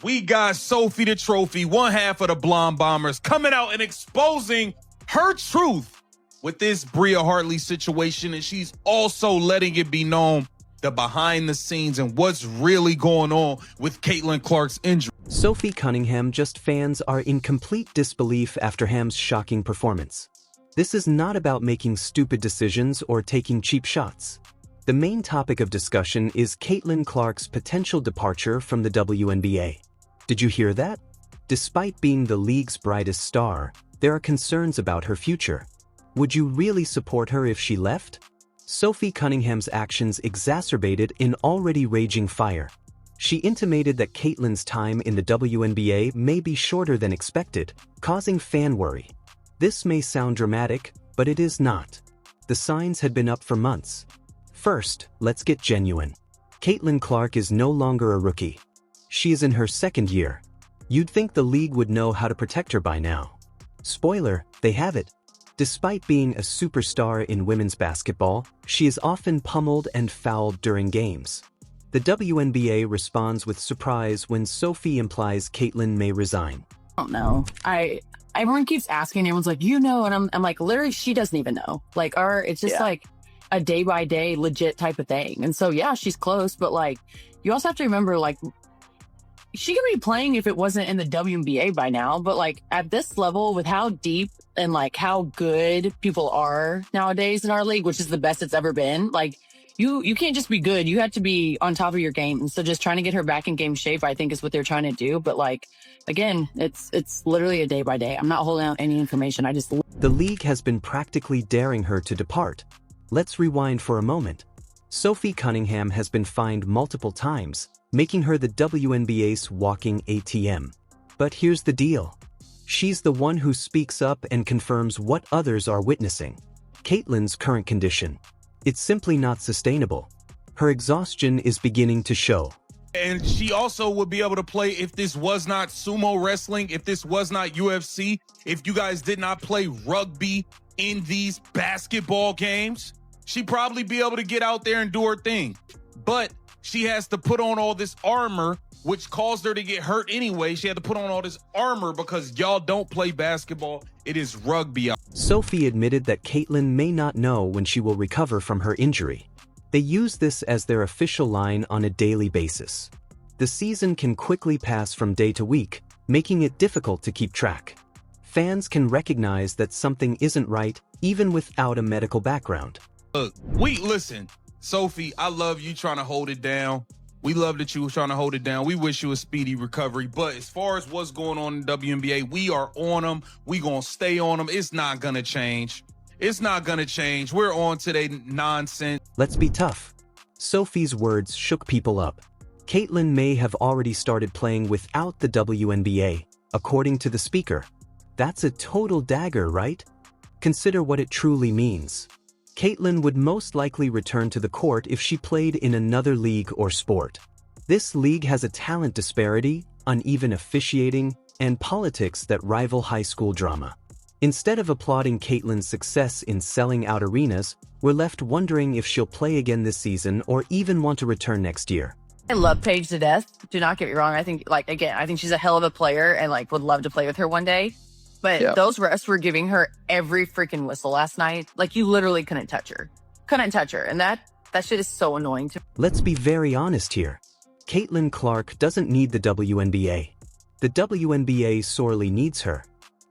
We got Sophie the Trophy, one half of the Blonde Bombers, coming out and exposing her truth with this Bria Hartley situation. And she's also letting it be known the behind the scenes and what's really going on with Caitlin Clark's injury. Sophie Cunningham just fans are in complete disbelief after Ham's shocking performance. This is not about making stupid decisions or taking cheap shots. The main topic of discussion is Caitlin Clark's potential departure from the WNBA. Did you hear that? Despite being the league's brightest star, there are concerns about her future. Would you really support her if she left? Sophie Cunningham's actions exacerbated an already raging fire. She intimated that Caitlin's time in the WNBA may be shorter than expected, causing fan worry. This may sound dramatic, but it is not. The signs had been up for months. First, let's get genuine. Caitlin Clark is no longer a rookie. She is in her second year. You'd think the league would know how to protect her by now. Spoiler, they haven't. Despite being a superstar in women's basketball, she is often pummeled and fouled during games. The WNBA responds with surprise when Sophie implies Caitlin may resign. I don't know. Everyone keeps asking, everyone's like, you know, and I'm like, literally, she doesn't even know. Like, it's just like a day by day legit type of thing. And so, yeah, she's close, but like, you also have to remember, like, she could be playing if it wasn't in the WNBA by now, but like at this level with how deep and like how good people are nowadays in our league, which is the best it's ever been, like you can't just be good. You have to be on top of your game. And so just trying to get her back in game shape, I think is what they're trying to do. But like, again, it's literally a day by day. I'm not holding out any information. The league has been practically daring her to depart. Let's rewind for a moment. Sophie Cunningham has been fined multiple times, making her the WNBA's walking ATM. But here's the deal. She's the one who speaks up and confirms what others are witnessing. Caitlin's current condition. It's simply not sustainable. Her exhaustion is beginning to show. And she also would be able to play if this was not sumo wrestling, if this was not UFC, if you guys did not play rugby in these basketball games. She'd probably be able to get out there and do her thing. But she has to put on all this armor, which caused her to get hurt anyway. She had to put on all this armor because y'all don't play basketball. It is rugby. Sophie admitted that Caitlin may not know when she will recover from her injury. They use this as their official line on a daily basis. The season can quickly pass from day to week, making it difficult to keep track. Fans can recognize that something isn't right even without a medical background. Look, listen, Sophie, I love you trying to hold it down. We love that you were trying to hold it down. We wish you a speedy recovery. But as far as what's going on in WNBA, we are on them. We gonna stay on them. It's not gonna change. It's not gonna change. We're on to their nonsense. Let's be tough. Sophie's words shook people up. Caitlin may have already started playing without the WNBA, according to the speaker. That's a total dagger, right? Consider what it truly means. Caitlin would most likely return to the court if she played in another league or sport. This league has a talent disparity, uneven officiating, and politics that rival high school drama. Instead of applauding Caitlin's success in selling out arenas, we're left wondering if she'll play again this season or even want to return next year. I love Paige to death. Do not get me wrong. I think, I think she's a hell of a player and would love to play with her one day. But those refs were giving her every freaking whistle last night. Like, you literally couldn't touch her. And that shit is so annoying to me. Let's be very honest here. Caitlin Clark doesn't need the WNBA. The WNBA sorely needs her.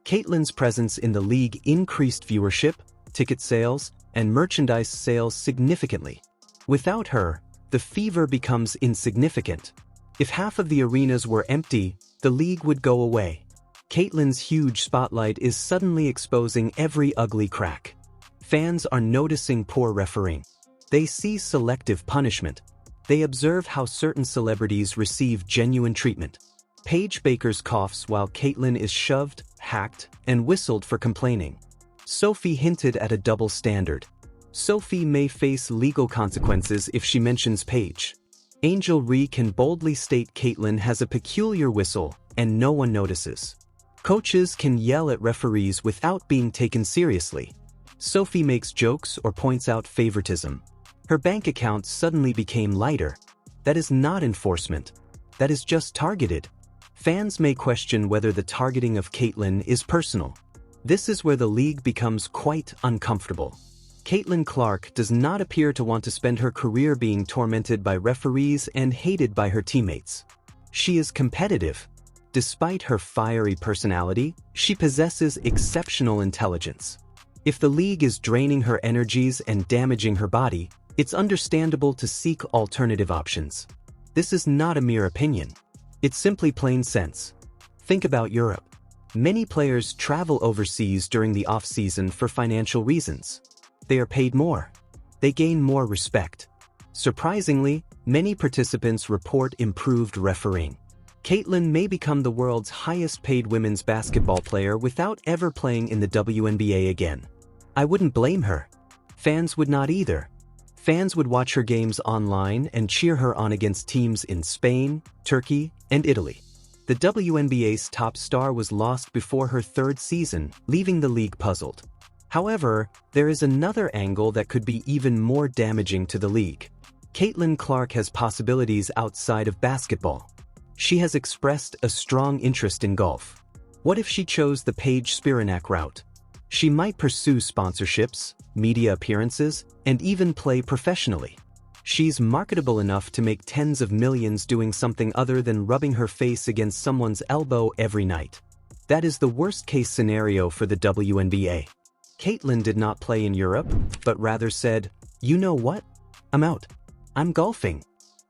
Caitlin's presence in the league increased viewership, ticket sales, and merchandise sales significantly. Without her, the fever becomes insignificant. If half of the arenas were empty, the league would go away. Caitlin's huge spotlight is suddenly exposing every ugly crack. Fans are noticing poor refereeing. They see selective punishment. They observe how certain celebrities receive genuine treatment. Paige Baker's coughs while Caitlin is shoved, hacked, and whistled for complaining. Sophie hinted at a double standard. Sophie may face legal consequences if she mentions Paige. Angel Ree can boldly state Caitlin has a peculiar whistle, and no one notices. Coaches can yell at referees without being taken seriously. Sophie makes jokes or points out favoritism. Her bank account suddenly became lighter. That is not enforcement. That is just targeted. Fans may question whether the targeting of Caitlyn is personal. This is where the league becomes quite uncomfortable. Caitlyn Clark does not appear to want to spend her career being tormented by referees and hated by her teammates. She is competitive. Despite her fiery personality, she possesses exceptional intelligence. If the league is draining her energies and damaging her body, it's understandable to seek alternative options. This is not a mere opinion. It's simply plain sense. Think about Europe. Many players travel overseas during the off-season for financial reasons. They are paid more. They gain more respect. Surprisingly, many participants report improved refereeing. Caitlyn may become the world's highest-paid women's basketball player without ever playing in the WNBA again. I wouldn't blame her. Fans would not either. Fans would watch her games online and cheer her on against teams in Spain, Turkey, and Italy. The WNBA's top star was lost before her third season, leaving the league puzzled. However, there is another angle that could be even more damaging to the league. Caitlyn Clark has possibilities outside of basketball. She has expressed a strong interest in golf. What if she chose the Paige Spiranak route? She might pursue sponsorships, media appearances, and even play professionally. She's marketable enough to make tens of millions doing something other than rubbing her face against someone's elbow every night. That is the worst-case scenario for the WNBA. Caitlyn did not play in Europe, but rather said, "You know what? I'm out. I'm golfing.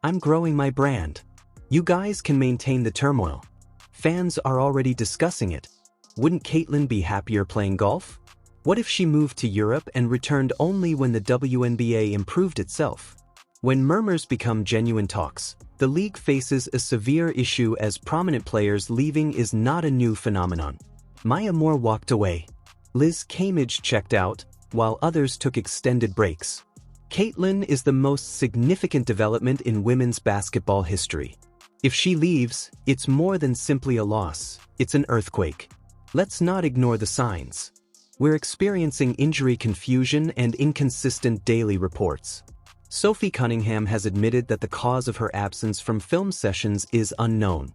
I'm growing my brand. You guys can maintain the turmoil." Fans are already discussing it. Wouldn't Caitlyn be happier playing golf? What if she moved to Europe and returned only when the WNBA improved itself? When murmurs become genuine talks, the league faces a severe issue as prominent players leaving is not a new phenomenon. Maya Moore walked away. Liz Cambage checked out, while others took extended breaks. Caitlyn is the most significant development in women's basketball history. If she leaves, it's more than simply a loss, it's an earthquake. Let's not ignore the signs. We're experiencing injury confusion and inconsistent daily reports. Sophie Cunningham has admitted that the cause of her absence from film sessions is unknown.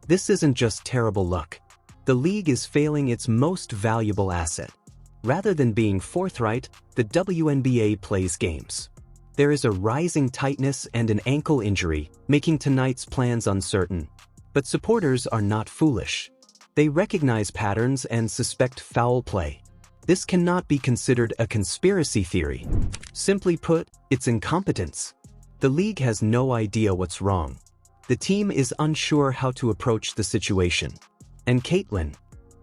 This isn't just terrible luck. The league is failing its most valuable asset. Rather than being forthright, the WNBA plays games. There is a rising tightness and an ankle injury, making tonight's plans uncertain. But supporters are not foolish. They recognize patterns and suspect foul play. This cannot be considered a conspiracy theory. Simply put, it's incompetence. The league has no idea what's wrong. The team is unsure how to approach the situation. And Caitlyn,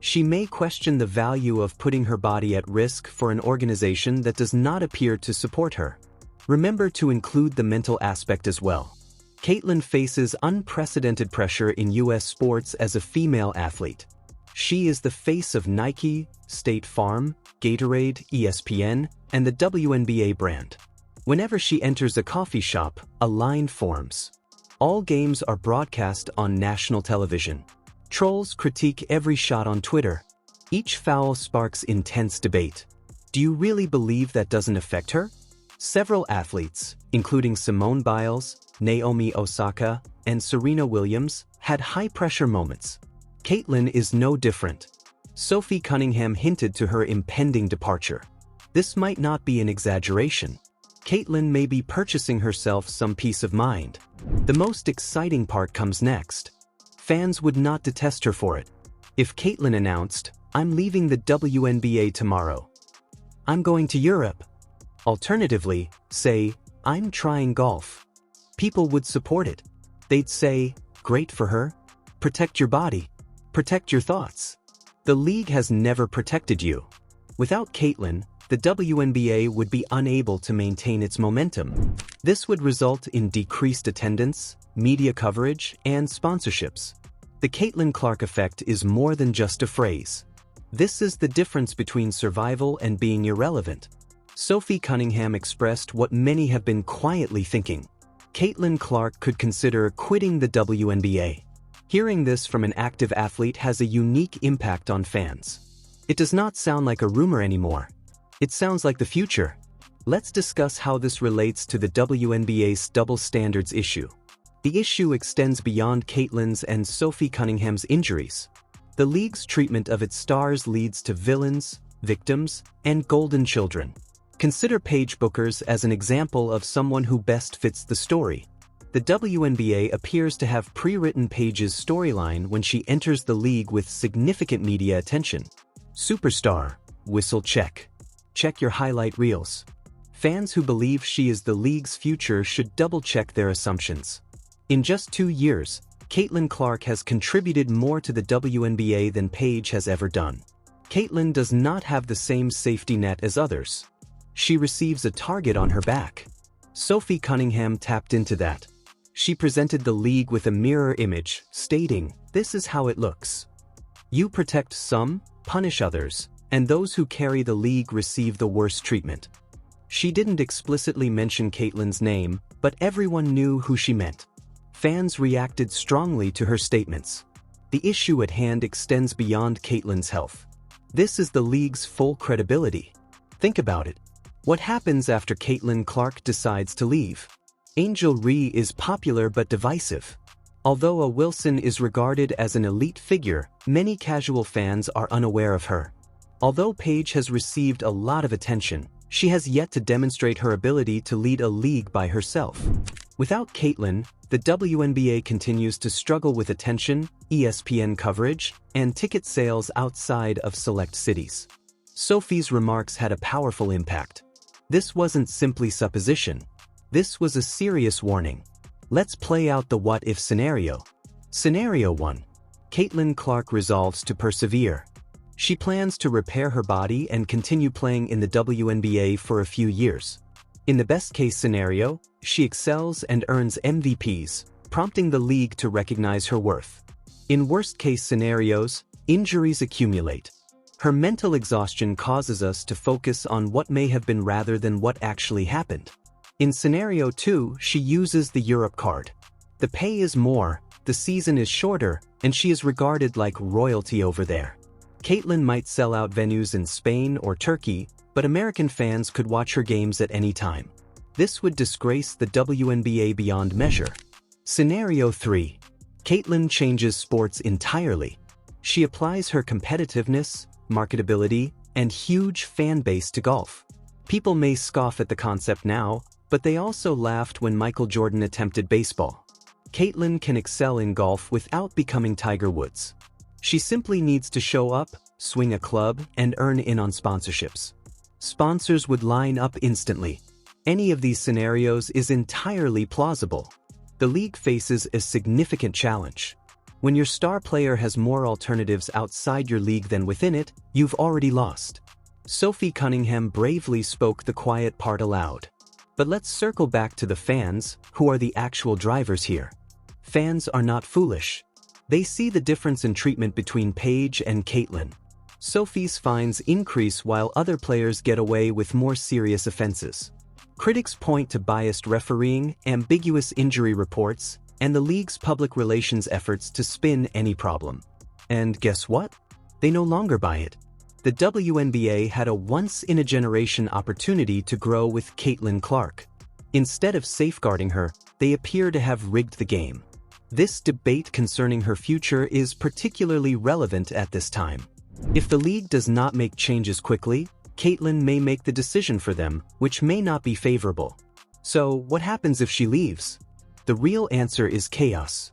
she may question the value of putting her body at risk for an organization that does not appear to support her. Remember to include the mental aspect as well. Caitlyn faces unprecedented pressure in U.S. sports as a female athlete. She is the face of Nike, State Farm, Gatorade, ESPN, and the WNBA brand. Whenever she enters a coffee shop, a line forms. All games are broadcast on national television. Trolls critique every shot on Twitter. Each foul sparks intense debate. Do you really believe that doesn't affect her? Several athletes, including Simone Biles, Naomi Osaka, and Serena Williams, had high-pressure moments. Caitlyn is no different. Sophie Cunningham hinted to her impending departure. This might not be an exaggeration. Caitlyn may be purchasing herself some peace of mind. The most exciting part comes next. Fans would not detest her for it. If Caitlyn announced, "I'm leaving the WNBA tomorrow. I'm going to Europe." Alternatively, say, "I'm trying golf." People would support it. They'd say, "Great for her. Protect your body. Protect your thoughts." The league has never protected you. Without Caitlyn, the WNBA would be unable to maintain its momentum. This would result in decreased attendance, media coverage, and sponsorships. The Caitlyn Clark effect is more than just a phrase. This is the difference between survival and being irrelevant. Sophie Cunningham expressed what many have been quietly thinking. Caitlyn Clark could consider quitting the WNBA. Hearing this from an active athlete has a unique impact on fans. It does not sound like a rumor anymore. It sounds like the future. Let's discuss how this relates to the WNBA's double standards issue. The issue extends beyond Caitlyn's and Sophie Cunningham's injuries. The league's treatment of its stars leads to villains, victims, and golden children. Consider Paige Bueckers as an example of someone who best fits the story. The WNBA appears to have pre-written Paige's storyline when she enters the league with significant media attention. Superstar, whistle check. Check your highlight reels. Fans who believe she is the league's future should double-check their assumptions. In just 2 years, Caitlin Clark has contributed more to the WNBA than Paige has ever done. Caitlin does not have the same safety net as others. She receives a target on her back. Sophie Cunningham tapped into that. She presented the league with a mirror image, stating, "This is how it looks. You protect some, punish others, and those who carry the league receive the worst treatment." She didn't explicitly mention Caitlin's name, but everyone knew who she meant. Fans reacted strongly to her statements. The issue at hand extends beyond Caitlin's health. This is the league's full credibility. Think about it. What happens after Caitlin Clark decides to leave? Angel Ree is popular but divisive. Although a Wilson is regarded as an elite figure, many casual fans are unaware of her. Although Paige has received a lot of attention, she has yet to demonstrate her ability to lead a league by herself. Without Caitlin, the WNBA continues to struggle with attention, ESPN coverage, and ticket sales outside of select cities. Sophie's remarks had a powerful impact. This wasn't simply supposition. This was a serious warning. Let's play out the what-if scenario. Scenario 1. Caitlin Clark resolves to persevere. She plans to repair her body and continue playing in the WNBA for a few years. In the best-case scenario, she excels and earns MVPs, prompting the league to recognize her worth. In worst-case scenarios, injuries accumulate. Her mental exhaustion causes us to focus on what may have been rather than what actually happened. In scenario 2, she uses the Europe card. The pay is more, the season is shorter, and she is regarded like royalty over there. Caitlin might sell out venues in Spain or Turkey, but American fans could watch her games at any time. This would disgrace the WNBA beyond measure. Scenario 3. Caitlin changes sports entirely. She applies her competitiveness, marketability, and huge fan base to golf. People may scoff at the concept now, but they also laughed when Michael Jordan attempted baseball. Caitlin can excel in golf without becoming Tiger Woods. She simply needs to show up, swing a club, and earn in on sponsorships. Sponsors would line up instantly. Any of these scenarios is entirely plausible. The league faces a significant challenge. When your star player has more alternatives outside your league than within it, you've already lost. Sophie Cunningham bravely spoke the quiet part aloud. But let's circle back to the fans, who are the actual drivers here. Fans are not foolish. They see the difference in treatment between Paige and Caitlin. Sophie's fines increase while other players get away with more serious offenses. Critics point to biased refereeing, ambiguous injury reports, and the league's public relations efforts to spin any problem. And guess what? They no longer buy it. The WNBA had a once-in-a-generation opportunity to grow with Caitlin Clark. Instead of safeguarding her, they appear to have rigged the game. This debate concerning her future is particularly relevant at this time. If the league does not make changes quickly, Caitlin may make the decision for them, which may not be favorable. So, what happens if she leaves? The real answer is chaos.